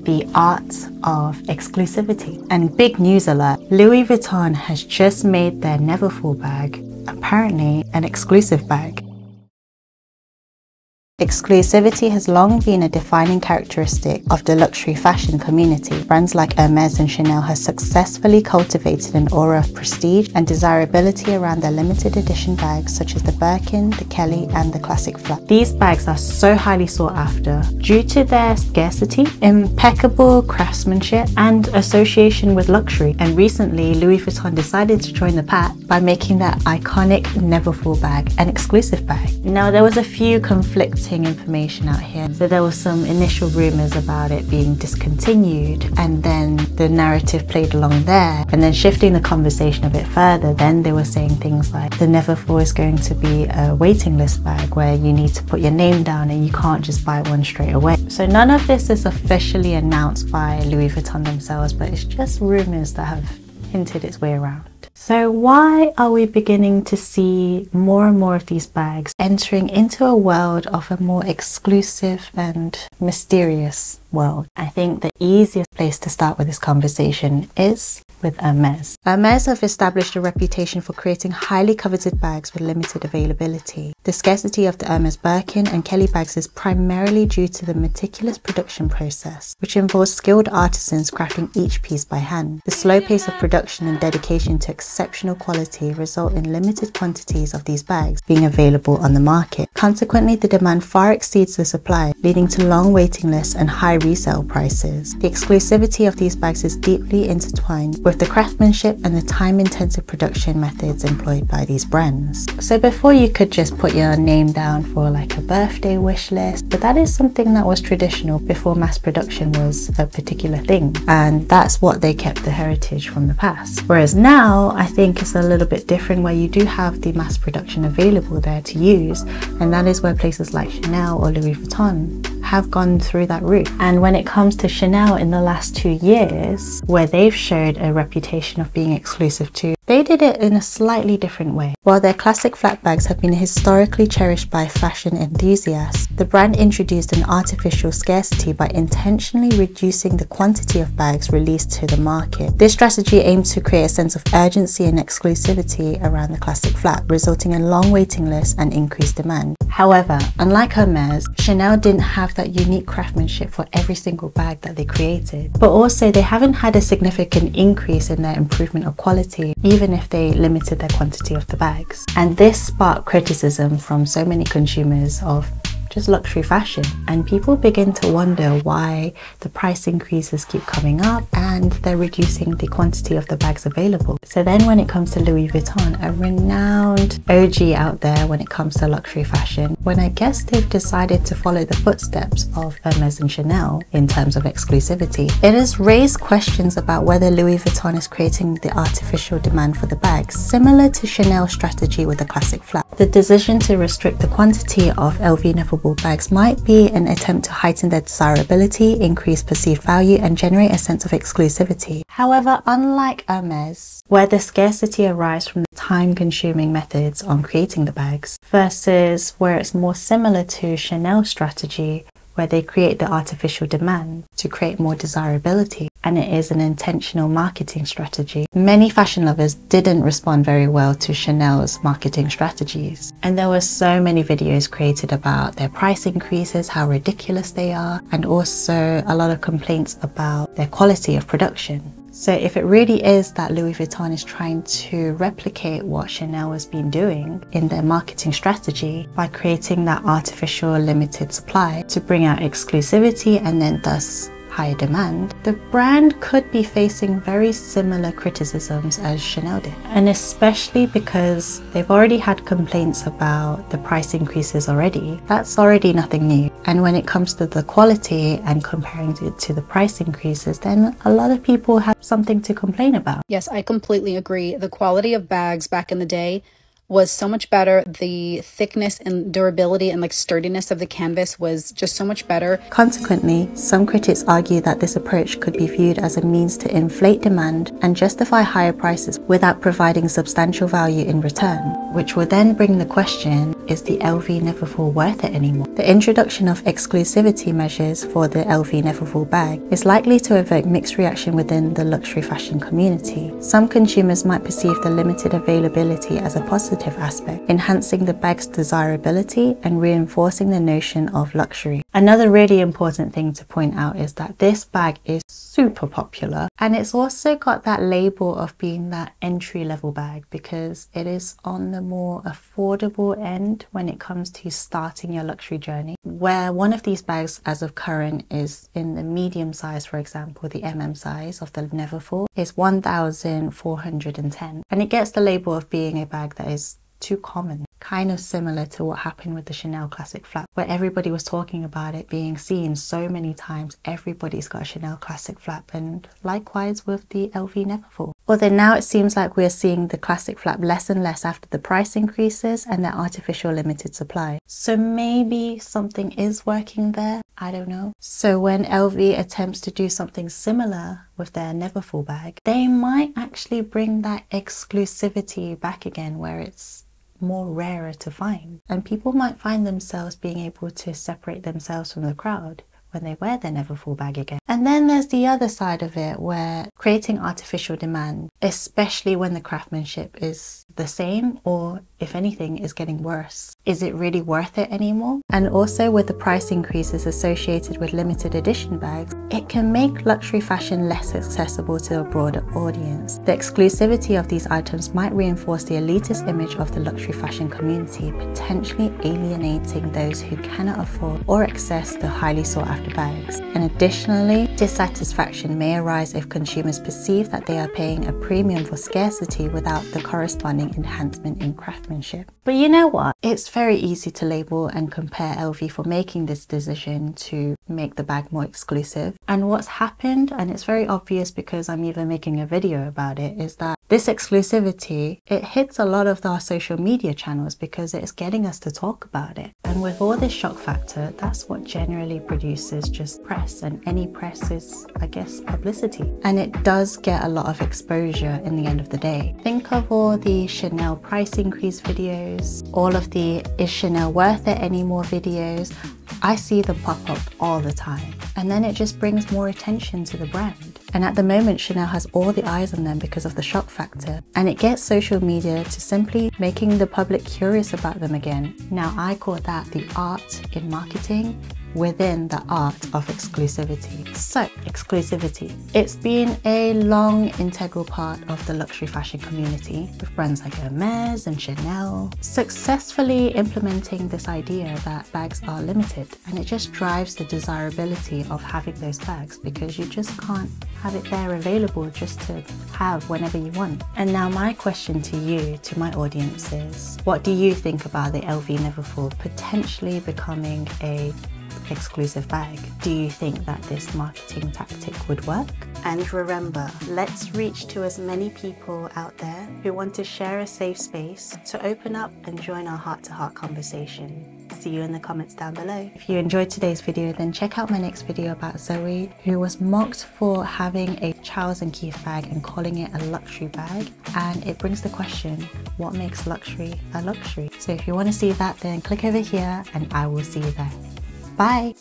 the art of exclusivity. And big news alert, Louis Vuitton has just made their Neverfull bag apparently an exclusive bag. Exclusivity has long been a defining characteristic of the luxury fashion community. Brands like Hermes and Chanel have successfully cultivated an aura of prestige and desirability around their limited edition bags such as the Birkin, the Kelly and the classic flap. These bags are so highly sought after due to their scarcity, impeccable craftsmanship and association with luxury. And recently Louis Vuitton decided to join the pack by making their iconic Neverfull bag an exclusive bag. Now there was a few conflicting information out here. So there was some initial rumors about it being discontinued, and then the narrative played along there, and then shifting the conversation a bit further, then they were saying things like the Neverfull is going to be a waiting list bag where you need to put your name down and you can't just buy one straight away. So none of this is officially announced by Louis Vuitton themselves, but it's just rumors that have hinted its way around. So why are we beginning to see more and more of these bags entering into a world of a more exclusive and mysterious world? I think the easiest place to start with this conversation is with Hermes. Hermes have established a reputation for creating highly coveted bags with limited availability. The scarcity of the Hermes Birkin and Kelly bags is primarily due to the meticulous production process, which involves skilled artisans crafting each piece by hand. The slow pace of production and dedication to exceptional quality result in limited quantities of these bags being available on the market. Consequently, the demand far exceeds the supply, leading to long waiting lists and high resale prices. The exclusivity of these bags is deeply intertwined with the craftsmanship and the time-intensive production methods employed by these brands. So before you could just put your name down for like a birthday wish list, but that is something that was traditional before mass production was a particular thing, and that's what they kept the heritage from the past. Whereas now I think it's a little bit different, where you do have the mass production available there to use, and that is where places like Chanel or Louis Vuitton have gone through that route. And when it comes to Chanel in the last 2 years, where they've showed a reputation of being exclusive too, they did it in a slightly different way. While their classic flat bags have been historically cherished by fashion enthusiasts, the brand introduced an artificial scarcity by intentionally reducing the quantity of bags released to the market. This strategy aimed to create a sense of urgency and exclusivity around the classic flat, resulting in long waiting lists and increased demand. However, unlike Hermes, Chanel didn't have that unique craftsmanship for every single bag that they created, but also they haven't had a significant increase in their improvement of quality, even if they limited their quantity of the bags. And this sparked criticism from so many consumers of just luxury fashion, and people begin to wonder why the price increases keep coming up and they're reducing the quantity of the bags available. So then when it comes to Louis Vuitton, a renowned OG out there when it comes to luxury fashion, when I guess they've decided to follow the footsteps of Hermes and Chanel in terms of exclusivity, it has raised questions about whether Louis Vuitton is creating the artificial demand for the bags, similar to Chanel's strategy with the classic flap. The decision to restrict the quantity of LV Neverfull bags might be an attempt to heighten their desirability, increase perceived value, and generate a sense of exclusivity. However, unlike Hermes, where the scarcity arises from the time-consuming methods on creating the bags, versus where it's more similar to Chanel's strategy, where they create the artificial demand to create more desirability, and it is an intentional marketing strategy. Many fashion lovers didn't respond very well to Chanel's marketing strategies, and there were so many videos created about their price increases, how ridiculous they are, and also a lot of complaints about their quality of production. So if it really is that Louis Vuitton is trying to replicate what Chanel has been doing in their marketing strategy by creating that artificial limited supply to bring out exclusivity and then thus higher demand, the brand could be facing very similar criticisms as Chanel did. And especially because they've already had complaints about the price increases already. That's already nothing new. And when it comes to the quality and comparing it to the price increases, then a lot of people have something to complain about. Yes, I completely agree. The quality of bags back in the day was so much better. The thickness and durability and like sturdiness of the canvas was just so much better. Consequently, some critics argue that this approach could be viewed as a means to inflate demand and justify higher prices without providing substantial value in return, which will then bring the question, is the LV Neverfull worth it anymore? The introduction of exclusivity measures for the LV Neverfull bag is likely to evoke mixed reaction within the luxury fashion community. Some consumers might perceive the limited availability as a positive aspect, enhancing the bag's desirability and reinforcing the notion of luxury. Another really important thing to point out is that this bag is super popular, and it's also got that label of being that entry-level bag because it is on the more affordable end when it comes to starting your luxury journey, where one of these bags as of current is in the medium size. For example, the size of the Neverfull is 1,410, and it gets the label of being a bag that is too common, kind of similar to what happened with the Chanel Classic Flap, where everybody was talking about it being seen so many times. Everybody's got a Chanel Classic Flap, and likewise with the LV Neverfull. Although now it seems like we're seeing the Classic Flap less and less after the price increases and their artificial limited supply. So maybe something is working there, I don't know. So when LV attempts to do something similar with their Neverfull bag, they might actually bring that exclusivity back again, where it's more rarer to find, and people might find themselves being able to separate themselves from the crowd when they wear their Neverfull bag again. And then there's the other side of it, where creating artificial demand, especially when the craftsmanship is the same or if anything is getting worse, is it really worth it anymore? And also with the price increases associated with limited edition bags, it can make luxury fashion less accessible to a broader audience. The exclusivity of these items might reinforce the elitist image of the luxury fashion community, potentially alienating those who cannot afford or access the highly sought after bags. And additionally, dissatisfaction may arise if consumers perceive that they are paying a premium for scarcity without the corresponding enhancement in craftsmanship. But you know what? It's very easy to label and compare LV for making this decision to make the bag more exclusive. And what's happened, and it's very obvious because I'm even making a video about it, is that this exclusivity, it hits a lot of our social media channels because it's getting us to talk about it. And with all this shock factor, that's what generally produces just press, and any press is, I guess, publicity. And it does get a lot of exposure in the end of the day. Think of all the Chanel price increase videos, all of the is Chanel worth it anymore videos. I see them pop up all the time, and then it just brings more attention to the brand. And at the moment, Chanel has all the eyes on them because of the shock factor, and it gets social media to simply making the public curious about them again. Now, I call that the art in marketing within the art of exclusivity. So, exclusivity. It's been a long integral part of the luxury fashion community, with brands like Hermes and Chanel successfully implementing this idea that bags are limited, and it just drives the desirability of having those bags because you just can't have it there available just to have whenever you want. And now my question to you, to my audience, is what do you think about the LV Neverfull potentially becoming a exclusive bag? Do you think that this marketing tactic would work? And remember, let's reach to as many people out there who want to share a safe space to open up and join our heart-to-heart conversation. See you in the comments down below. If you enjoyed today's video, then check out my next video about Zoe, who was mocked for having a Charles & Keith bag and calling it a luxury bag. And it brings the question, what makes luxury a luxury? So if you want to see that, then click over here and I will see you there. Bye!